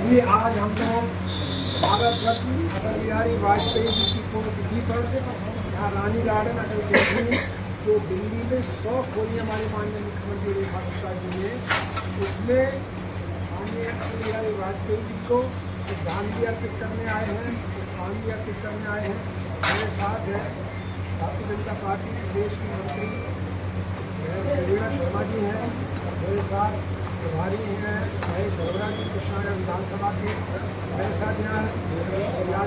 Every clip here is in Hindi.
ये आज हम लोग भारत रत्न अटल बिहारी वाजपेयी जी की पुण्यतिथि पर यहाँ रानी गार्डन अटल कैंटीन जो दिल्ली में 100 खोली हमारे माननीय मुख्यमंत्री रेखा गुप्ता जी ने, उसमें माननीय अटल बिहारी वाजपेयी जी को श्रद्धांजलि अर्पित करने आए हैं, पुष्पांजलि अर्पित करने आए हैं। मेरे साथ है भारतीय जनता पार्टी प्रदेश की मंत्री वीणा शर्मा जी हैं, मेरे साथ प्रभारी हैं महेश अरोड़ा जी कृष्णानगर विधानसभा के, मेरे साथ यहाँ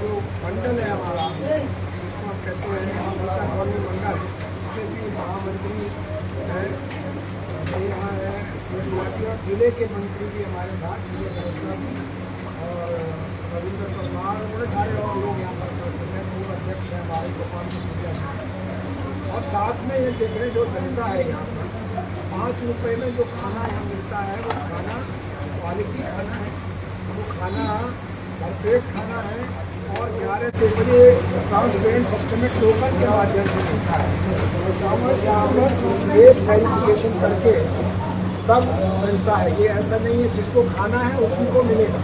जो मंडल है हमारा जिसको हम कहते हैं अमृता कॉलोनी मंडल, उसके भी महामंत्री हैं, यहाँ है और जिले के मंत्री भी हमारे साथ, जिले कलेक्टर और रविंद्र परमार, बड़े सारे और लोग यहाँ पर उपस्थित हैं। पूर्व अध्यक्ष है हमारे गोपाल जी और साथ में ये देख रहे जो जनता है यहाँ पर 5 रुपये में जो खाना यहाँ मिलता है वो खाना क्वालिटी खाना है, वो खाना भरपेट खाना है और 11 से बजे ट्रांसपेरेंट सिस्टमिक टोकन के माध्यम से मिलता है। यहाँ पर बेस वेरिफिकेशन करके तब मिलता है, ये ऐसा नहीं है जिसको खाना है उसी को मिलेगा।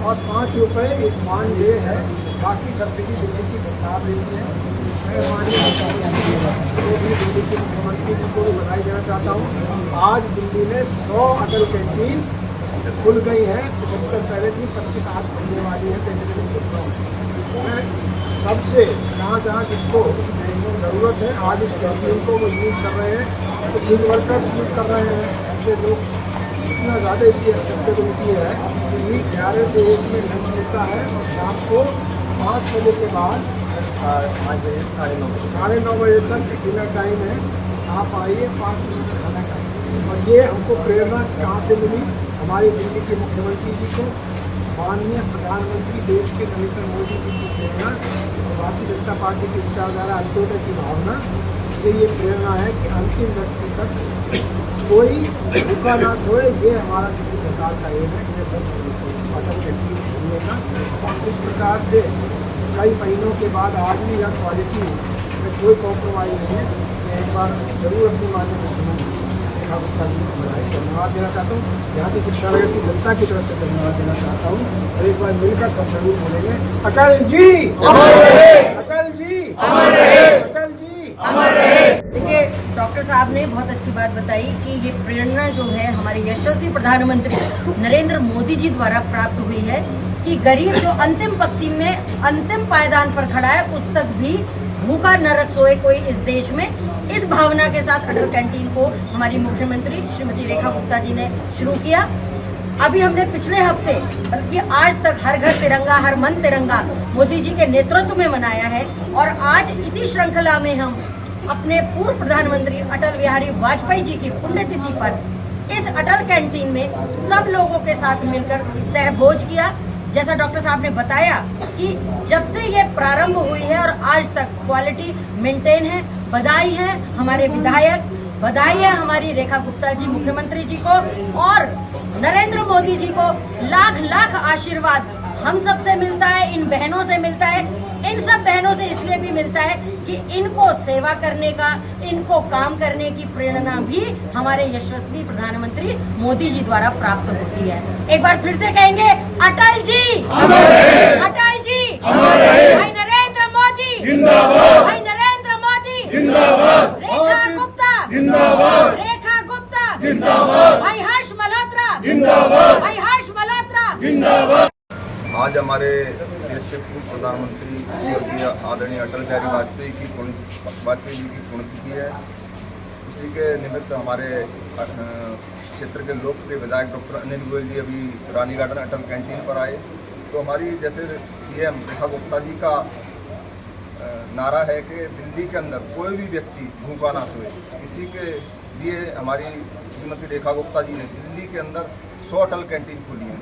और 5 रुपये एक मानदेय है, बाकी सब्सिडी दिल्ली की सरकार देती है। मैं माननीय दिल्ली के मुख्यमंत्री जी को बधाई देना चाहता हूँ। आज दिल्ली में 100 अटल कैंटीन खुल गई है, 75 पहले थी, 25 आज खुलने वाली है। मैं सबसे जहाँ जिसको ज़रूरत है आज इस कैंटीन को वो यूज़ कर रहे हैं, तो फूड वर्कर्स यूज़ कर रहे हैं। ऐसे लोग इतना ज़्यादा इसकी एक्सेप्टेबिलिटी है कि 11 से 1 में लंच मिलता है और शाम को 5 बजे के बाद 9:30 बजे तक डिनर टाइम है। आप आइए 5 बजे तक खाना खाइए। और ये हमको प्रेरणा कहाँ से मिली? हमारे दिल्ली के मुख्यमंत्री जी को, माननीय प्रधानमंत्री देश के नरेंद्र मोदी जी की प्रेरणा और भारतीय जनता पार्टी की विचारधारा अंत्योदय की भावना से ये प्रेरणा है कि अंतिम व्यक्ति तक कोई भूखा ना सोए। ये हमारा दिल्ली सरकार का एम है, ये सब अटल कैंटीन खोलने का। और इस प्रकार से कई महीनों के बाद आदमी या क्वालिटी में कोई कॉम्प्रोमाइज़ नहीं है। मैं एक बार जरूर अपनी माननीय मुख्यमंत्री रेखा गुप्ता जी को धन्यवाद देना चाहता हूँ, यहाँ की कृष्णानगर की जनता की तरफ से धन्यवाद देना चाहता हूँ। और एक बार मिलकर सब जरूर बोलेंगे अटल जी अमर रहे, अटल जी अमर रहे, अटल जी अमर रहे। देखिए, डॉक्टर साहब ने बहुत अच्छी बात बताई कि ये प्रेरणा जो है हमारे यशस्वी प्रधानमंत्री नरेंद्र मोदी जी द्वारा प्राप्त हुई है कि गरीब जो अंतिम पंक्ति में अंतिम पायदान पर खड़ा है उस तक भी भूखा न सोए कोई इस देश में। इस भावना के साथ अटल कैंटीन को हमारी मुख्यमंत्री श्रीमती रेखा गुप्ता जी ने शुरू किया। अभी हमने पिछले हफ्ते बल्कि आज तक हर घर तिरंगा हर मन तिरंगा मोदी जी के नेतृत्व में मनाया है और आज इसी श्रृंखला में हम अपने पूर्व प्रधानमंत्री अटल बिहारी वाजपेयी जी की पुण्यतिथि पर इस अटल कैंटीन में सब लोगों के साथ मिलकर सहभोज किया। जैसा डॉक्टर साहब ने बताया कि जब से ये प्रारंभ हुई है और आज तक क्वालिटी मेंटेन है। बधाई है हमारे विधायक, बधाई है हमारी रेखा गुप्ता जी मुख्यमंत्री जी को और नरेंद्र मोदी जी को लाख लाख आशीर्वाद हम सब से मिलता है, इन बहनों से मिलता है। इन सब बहनों से इसलिए भी मिलता है कि इनको सेवा करने का, इनको काम करने की प्रेरणा भी हमारे यशस्वी प्रधानमंत्री मोदी जी द्वारा प्राप्त होती है। एक बार फिर से कहेंगे अटल जी अमर रहे, अटल जी अमर रहे, भाई नरेंद्र मोदी जिंदाबाद, भाई नरेंद्र मोदी जिंदाबाद, रेखा गुप्ता जिंदाबाद, रेखा गुप्ता जिंदाबाद, भाई हर्ष मल्होत्रा जिंदाबाद, भाई हर्ष मल्होत्रा जिंदाबाद। आज हमारे देश के पूर्व प्रधानमंत्री स्वर्गीय आदरणीय अटल बिहारी वाजपेयी जी की पुण्यतिथि है। उसी के निमित्त हमारे क्षेत्र के लोकप्रिय विधायक डॉक्टर अनिल गोयल जी अभी रानी गार्डन अटल कैंटीन पर आए। तो हमारी जैसे सीएम रेखा गुप्ता जी का नारा है कि दिल्ली के अंदर कोई भी व्यक्ति भूखा ना सोए, इसी के लिए हमारी श्रीमती रेखा गुप्ता जी ने दिल्ली के अंदर 100 अटल कैंटीन खोली है।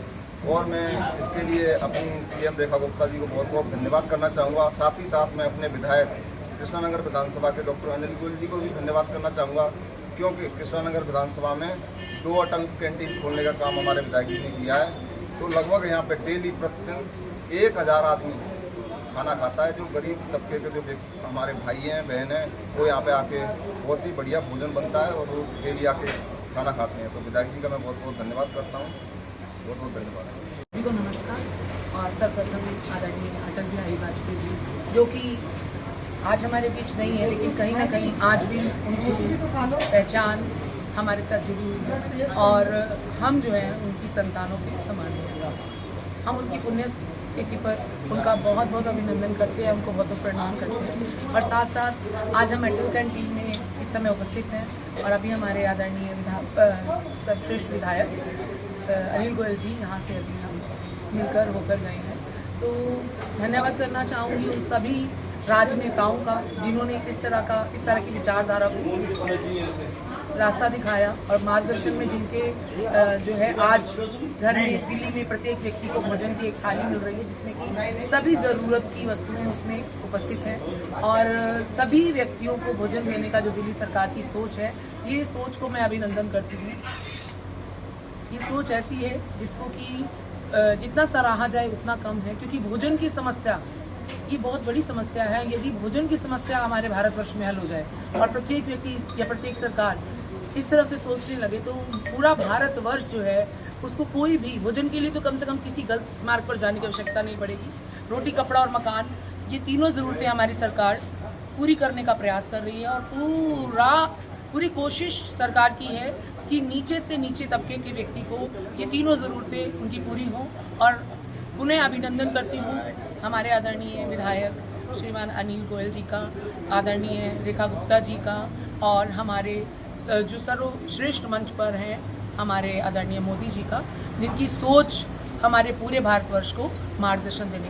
और मैं इसके लिए अपनी सीएम रेखा गुप्ता जी को बहुत बहुत धन्यवाद करना चाहूँगा। साथ ही साथ मैं अपने विधायक कृष्णानगर विधानसभा के डॉक्टर अनिल गोयल जी को भी धन्यवाद करना चाहूँगा, क्योंकि कृष्णानगर विधानसभा में 2 अटल कैंटीन खोलने का काम हमारे विधायक जी ने किया है। तो लगभग यहाँ पे डेली प्रतिदिन 1000 आदमी खाना खाता है। जो गरीब तबके के जो हमारे भाई हैं बहन हैं वो यहाँ पे आके बहुत ही बढ़िया भोजन बनता है और वो डेली आके खाना खाते हैं। तो विधायक जी का मैं बहुत बहुत धन्यवाद करता हूँ। बहुत बहुत धन्यवाद। नमस्कार। और सर्वप्रथम आदरणीय अटल बिहारी वाजपेयी जी, जो कि आज हमारे बीच नहीं है, लेकिन कहीं ना कहीं आज भी उनकी पहचान हमारे साथ जुड़ी हुई है और हम जो है उनकी संतानों के समान हैं। हम उनकी पुण्य तिथि पर उनका बहुत बहुत अभिनंदन करते हैं, उनको बहुत बहुत प्रणाम करते हैं। और साथ साथ आज हम अटल कैंटीन में इस समय उपस्थित हैं और अभी हमारे आदरणीय सर्वश्रेष्ठ विधायक अनिल गोयल जी यहाँ से अभी हम मिलकर होकर गए हैं। तो धन्यवाद करना चाहूँगी उन सभी राजनेताओं का जिन्होंने इस तरह की विचारधारा को रास्ता दिखाया और मार्गदर्शन में जिनके जो है आज घर में दिल्ली में प्रत्येक व्यक्ति को भोजन की एक थाली मिल रही है, जिसमें कि सभी ज़रूरत की वस्तुएं उसमें उपस्थित हैं और सभी व्यक्तियों को भोजन देने का जो दिल्ली सरकार की सोच है, ये सोच को मैं अभिनंदन करती हूँ। ये सोच ऐसी है जिसको कि जितना सराहा जाए उतना कम है, क्योंकि भोजन की समस्या ये बहुत बड़ी समस्या है। यदि भोजन की समस्या हमारे भारतवर्ष में हल हो जाए और प्रत्येक व्यक्ति या प्रत्येक सरकार इस तरह से सोचने लगे, तो पूरा भारतवर्ष जो है उसको कोई भी भोजन के लिए तो कम से कम किसी गलत मार्ग पर जाने की आवश्यकता नहीं पड़ेगी। रोटी, कपड़ा और मकान, ये तीनों ज़रूरतें हमारी सरकार पूरी करने का प्रयास कर रही है और पूरी कोशिश सरकार की है कि नीचे से नीचे तबके के व्यक्ति को ये तीनों ज़रूरतें उनकी पूरी हों। और उन्हें अभिनंदन करती हूँ हमारे आदरणीय विधायक श्रीमान अनिल गोयल जी का, आदरणीय रेखा गुप्ता जी का और हमारे जो सर्वश्रेष्ठ मंच पर हैं हमारे आदरणीय मोदी जी का, जिनकी सोच हमारे पूरे भारतवर्ष को मार्गदर्शन देने